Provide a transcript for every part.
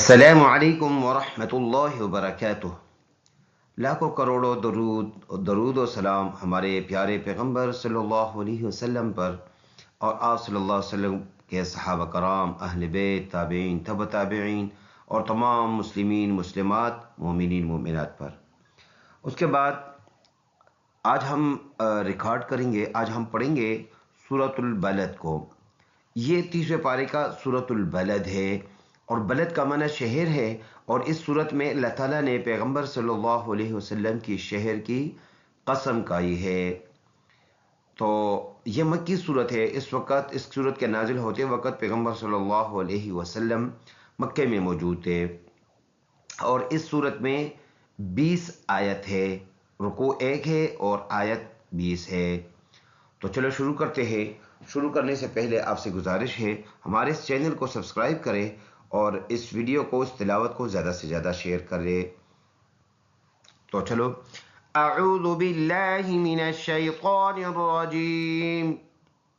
السلام علیکم ورحمۃ اللہ وبرکاتہ۔ لاکھوں کروڑوں درود و سلام ہمارے پیارے پیغمبر صلی اللہ علیہ وسلم پر اور آپ صلی اللہ علیہ وسلم کے صحابہ کرام، اہل بیت، تابعین، تبع تابعین اور تمام مسلمین مسلمات، مومنین مومنات پر۔ اس کے بعد آج ہم ریکارڈ کریں گے، آج ہم پڑھیں گے سورۃ البلد کو۔ یہ 30ویں پارے کا سورۃ البلد ہے، اور بلد کا معنی شہر ہے، اور اس صورت میں اللہ تعالیٰ نے پیغمبر صلی اللہ علیہ وسلم کی شہر کی قسم کھائی ہے۔ تو یہ مکی صورت ہے۔ اس وقت اس صورت کے نازل ہوتے وقت پیغمبر صلی اللہ علیہ وسلم مکے میں موجود تھے، اور اس صورت میں 20 آیت ہے، رکوع 1 ہے اور آیت 20 ہے۔ تو چلو شروع کرتے ہیں۔ شروع کرنے سے پہلے آپ سے گزارش ہے ہمارے اس چینل کو سبسکرائب کریں اور اس ویڈیو کو، اس تلاوت کو زیادہ سے زیادہ شیئر کریں۔ تو چلو، اعوذ باللہ من الشیطان الرجیم،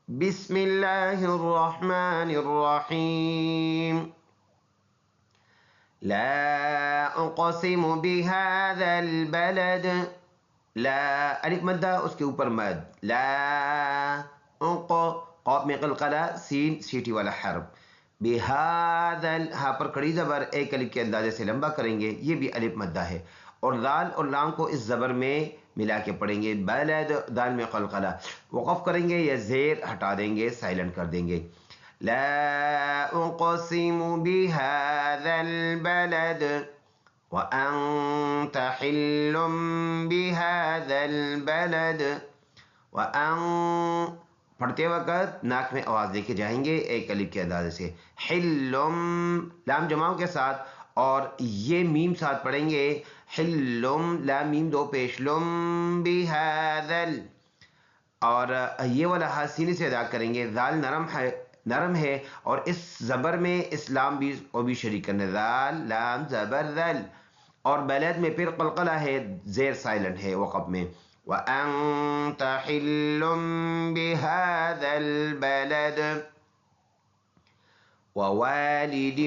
بسم اللہ الرحمن الرحیم، لا اقسم بهذا البلد، لا الف مدہ، اس کے اوپر مد، لا قاف میں قلقلہ، سین سیٹی والا حرف، بہذا ہاں پر کڑی زبر ایک الف کے اندازے سے لمبا کریں گے، یہ بھی الف مدہ ہے، اور دال اور لام کو اس زبر میں ملا کے پڑھیں گے، بلد دال میں قلقلہ، وقف کریں گے یا زیر ہٹا دیں گے، سائلنٹ کر دیں گے، لا اقسم بهذا البلد وأنت حل بهذا البلد، پڑھتے وقت ناک میں آواز لے کے جائیں گے ایک الف کے اندازے سے، حلم لام جماؤں کے ساتھ، اور یہ میم ساتھ پڑھیں گے، حلم لام میم دو پیش، لم بهذا، اور یہ والا ہا سینے سے ادا کریں گے، ذال نرم ہے، اور اس زبر میں اسلام بھی وہ بھی شریک کرنا، ذال لام زبر ذل، اور بلد میں پھر قلقلہ ہے، زیر سائلنٹ ہے وقف میں، وَأَنْتَ حِلٌّ بِهَذَا الْبَلَدِ وَوَالِدٍ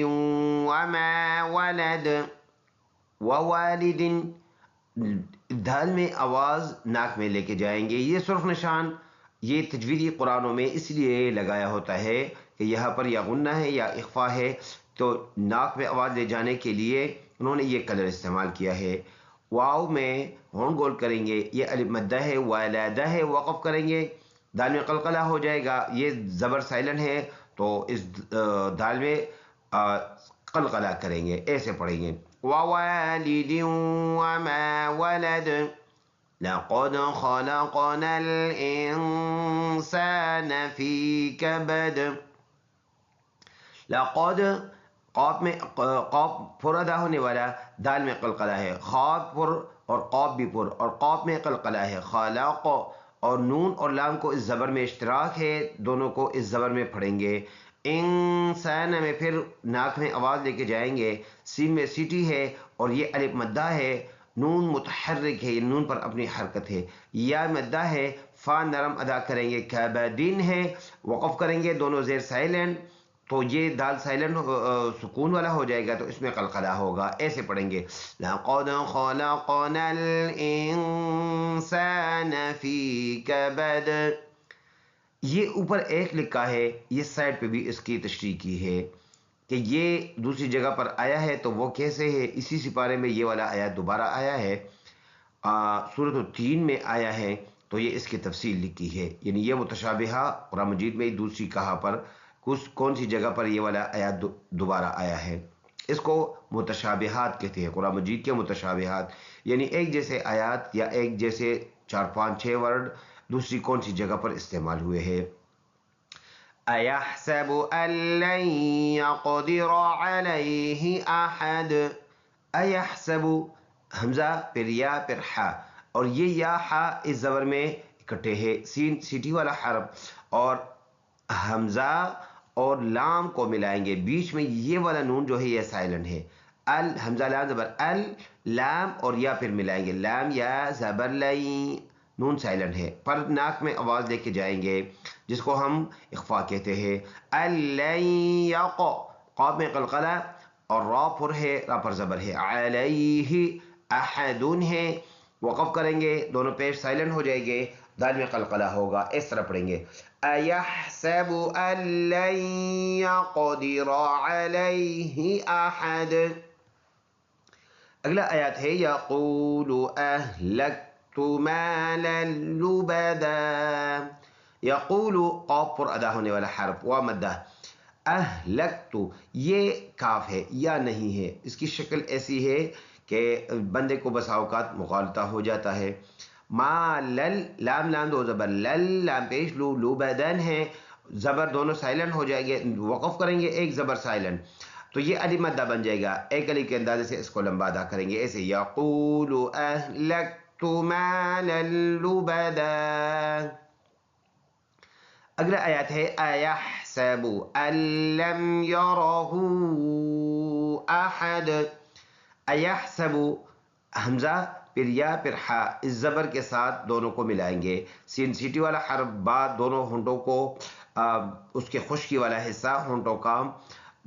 وَمَا وَلَدَ، وَوَالِدٍ دھال میں آواز ناک میں لے کے جائیں گے، یہ صرف نشان یہ تجویدی قرآنوں میں اس لیے لگایا ہوتا ہے کہ یہاں پر یا غنہ ہے یا اخفا ہے، تو ناک میں آواز لے جانے کے لیے انہوں نے یہ کلر استعمال کیا ہے۔ واو میں ہون گول کریں گے، یہ الف مدہ ہے، والدہ ہے، وقف کریں گے، دال میں قلقلہ ہو جائے گا، یہ زبر سائلنٹ ہے تو اس دال میں قلقلہ کریں گے، ایسے پڑھیں گے، وَوَالِدٍ وَمَا وَلَدَ لَقَدْ خَلَقْنَا الْإِنسَانَ فِي كَبَدٍ، لقد قاف میں قاف پر ادا ہونے والا، دال میں قلقلہ ہے، خواب پر اور قاف بھی پر، اور قاف میں قلقلہ ہے، خلق، اور نون اور لام کو اس زبر میں اشتراک ہے، دونوں کو اس زبر میں پڑھیں گے، انسان میں پھر ناک میں آواز لے کے جائیں گے، سین میں سیٹی ہے اور یہ الف مدہ ہے، نون متحرک ہے، یہ نون پر اپنی حرکت ہے، یا مدہ ہے، فا نرم ادا کریں گے، کبدین ہے، وقف کریں گے، دونوں زیر سائلنٹ، تو یہ دال سائلنٹ سکون والا ہو جائے گا تو اس میں قلقلہ ہوگا، ایسے پڑھیں گے، لَقَدْ خَلَقْنَا الْإِنسَانَ فِي كَبَدٍ، یہ اوپر ایک لکھا ہے، یہ سائڈ پہ بھی اس کی تشریح کی ہے کہ یہ دوسری جگہ پر آیا ہے تو وہ کیسے ہے، اسی سپارے میں یہ والا آیات دوبارہ آیا ہے، سورۃ التین میں آیا ہے، تو یہ اس کی تفصیل لکھی ہے، یعنی یہ متشابہہ قرآن مجید میں دوسری کہا پر کون سی جگہ پر یہ والا آیات دوبارہ آیا ہے، اس کو متشابہات کہتے ہیں، قرآن مجید کے متشابہات، یعنی ایک جیسے آیات یا ایک جیسے 4 5 6 ورڈ دوسری کون سی جگہ پر استعمال ہوئے ہیں۔ أَيَحْسَبُ أَن لَّن يَقْدِرَ عَلَيْهِ أَحَدٌ، أَيَحْسَبُ حمزہ پھر یا پھر حا، اور یہ یا حا اس زبر میں اکٹھے ہے، سین سیٹی والا حرف، اور حمزہ اور لام کو ملائیں گے، بیچ میں یہ والا نون جو ہے یہ سائلنٹ ہے، حمزہ لام زبر لام اور یا پھر ملائیں گے، لام یا زبر لئی، نون سائلنٹ ہے، پر ناک میں آواز لے کے جائیں گے جس کو ہم اخفا کہتے ہیں، قاف میں قلقلہ، اور را پر ہے، را پر زبر ہے، علیہ احدن ہے، وقف کریں گے دونوں پیش سائلنٹ ہو جائیں گے، دال میں قلقلہ ہوگا، اس طرح پڑھیں گے ایحسب ان لن یقدر علیہ احد۔ اگلا آیات ہے یقول اہلکت مالا لبدا، یقول قاف پر ادا ہونے والا حرف و مدہ، اہلکت یہ کاف ہے یا نہیں ہے، اس کی شکل ایسی ہے کہ بندے کو بسا اوقات مغالطہ ہو جاتا ہے۔ ما لل لام لام دو زبر، لل لام پیش لو، لبدن ہے، زبر دونوں سائلنٹ ہو جائیں گے، وقف کریں گے ایک زبر سائلنٹ، تو یہ علی مدہ بن جائے گا، ایک علی کے اندازے سے اس کو لمبا ادا کریں گے، ایسے یقول اہلکت مالا لبدا۔ اگلا آیات ہے ایحسب ان لم یرہ احد، ایحسب حمزہ پھر یا پھر ہا، اس زبر کے ساتھ دونوں کو ملائیں گے، سین سیٹی والا حرف با دونوں ہونٹوں کو اس کے خشکی والا حصہ ہونٹوں کا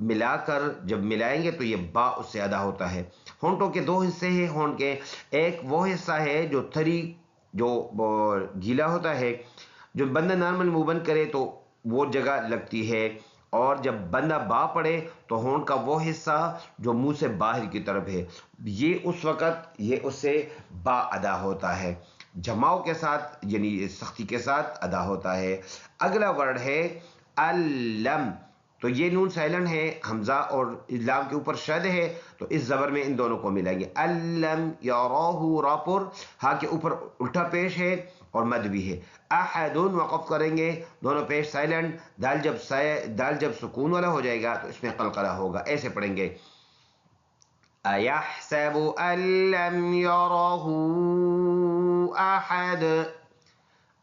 ملا کر جب ملائیں گے تو یہ با اس سے ادا ہوتا ہے۔ ہونٹوں کے دو حصے ہیں ہونٹ کے، ایک وہ حصہ ہے جو تھری جو گیلا ہوتا ہے، جو بندہ نارمل منہ بند کرے تو وہ جگہ لگتی ہے، اور جب بندہ با پڑے تو ہونٹ کا وہ حصہ جو منہ سے باہر کی طرف ہے، یہ اس وقت یہ اس سے با ادا ہوتا ہے، جماؤ کے ساتھ یعنی سختی کے ساتھ ادا ہوتا ہے۔ اگلا ورڈ ہے الم، تو یہ نون سائلنٹ ہے، حمزہ اور لام کے اوپر شد ہے، تو اس زبر میں ان دونوں کو ملائیں گے، الم یراہ، را پر ہا کے اوپر الٹا پیش ہے اور مد بھی ہے، احد وقف کریں گے دونوں پیش سائلنٹ، دال جب سکون والا ہو جائے گا تو اس میں قلقلہ ہوگا، ایسے پڑھیں گے ایحسب ان لم یرہ احد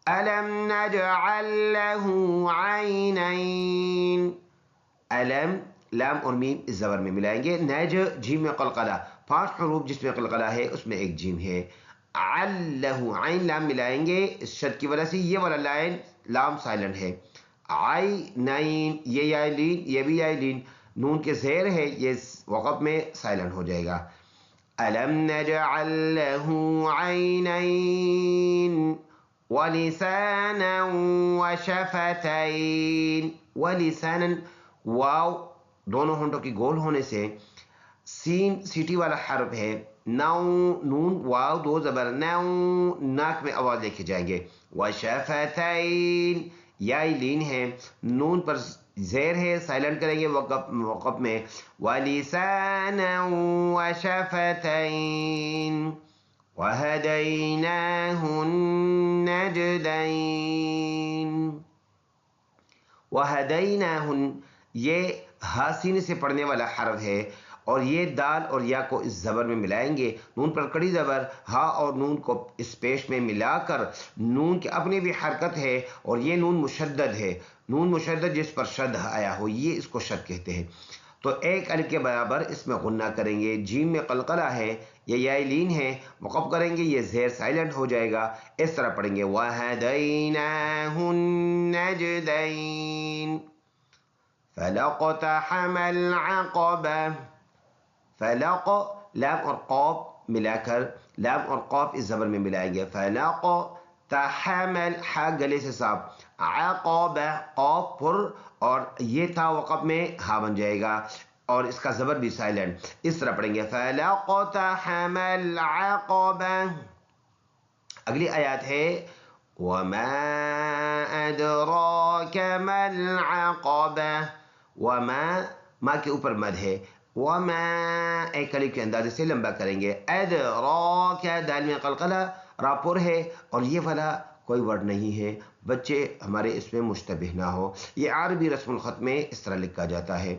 الم نجعل له عینین، الم لام اور میم اس زبر میں ملائیں گے، نج جیم میں قلقلہ، 5 حروف جس میں قلقلہ ہے اس میں ایک جیم ہے، علہ عین لام ملائیں گے اس شد کی وجہ سے، یہ والا لائن لام سائلنٹ ہے، عینین یہ یا لین، یہ بھی یا لین، نون کے زیر ہے یہ وقف میں سائلنٹ ہو جائے گا، الم نجعل له عینین ولسانا وشفتین، ولسانا واو دونوں ہونٹوں کی گول ہونے سے سین سیٹی والا حرف ہے، نو نون واو دو زبر، نو ناک میں آواز لے کے جائیں گے، وشفتین یا لین ہے، نون پر زیر ہے سائلنٹ کریں گے وقف میں، ولسانا وشفتین وہدیناہ النجدین، وہدیناہ یہ حاسین سے پڑھنے والا حرف ہے، اور یہ دال اور یا کو اس زبر میں ملائیں گے، نون پر کڑی زبر، ہا اور نون کو اس پیش میں ملا کر نون کی اپنی بھی حرکت ہے، اور یہ نون مشدد ہے، نون مشدد جس پر شد آیا ہو یہ اس کو شد کہتے ہیں، تو ایک الف کے برابر اس میں غنہ کریں گے، جیم میں قلقلہ ہے، یہ یا لین ہے، وقف کریں گے یہ زیر سائلنٹ ہو جائے گا، اس طرح پڑھیں گے وَهَدَيْنَاهُ النَّجْدَيْنِ فَلَقْتَحَمَ الْعَقَبَةَ، فلق لام اور قاف ملا کر لام اور قاف اس زبر میں ملائیں گے، فلق تحمل حا گلے سے صاف، عقب قاف پر اور یہ تھا وقف میں ہا بن جائے گا، اور اس کا زبر بھی سائلنٹ، اس طرح پڑھیں گے فلقتحم العقبہ۔ اگلی آیات ہے وما ادراک ما العقبہ، وما ما کے اوپر مد ہے، وما ایک الف کے اندازے سے لمبا کریں گے، ادراک دال میں قلقلہ، را پر ہے، اور یہ والا کوئی ورڈ نہیں ہے، بچے ہمارے اس میں مشتبہ نہ ہو، یہ عربی رسم الخط میں اس طرح لکھا جاتا ہے،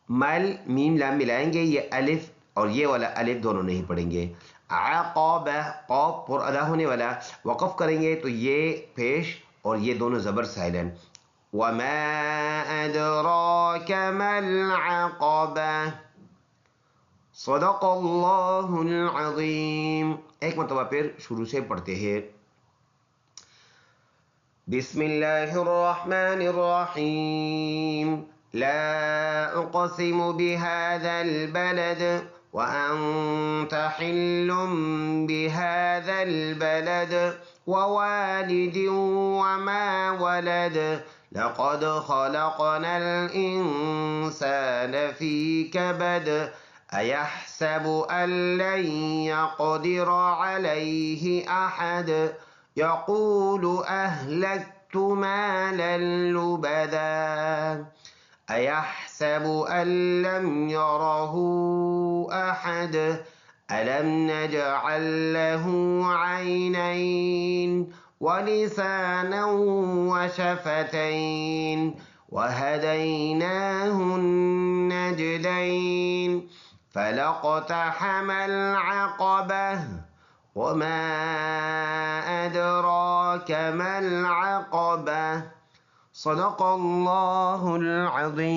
مل میم لام ملائیں گے، یہ الف اور یہ والا الف دونوں نہیں پڑھیں گے، عقبہ قاف پر ادا ہونے والا، وقف کریں گے تو یہ پیش اور یہ دونوں زبر سائلنٹ، وما ادراک ما العقبہ، صدق اللہ العظیم۔ ایک مرتبہ پھر شروع سے پڑھتے ہیں، بسم اللہ الرحمن الرحیم، لا أقسم بهذا البلد وأنت حل بهذا البلد ووالد وما ولد لقد خلقنا الإنسان في كبد أيحسب أن لن يقدر عليه أحد يقول أهلكت مالا لبدا أيحسب أن لم يره أحد ألم نجعل له عينين ولسانا وشفتين وهديناه النجدين فلاقتحم العقبة وما أدراك ما العقبة صدق الله العظيم.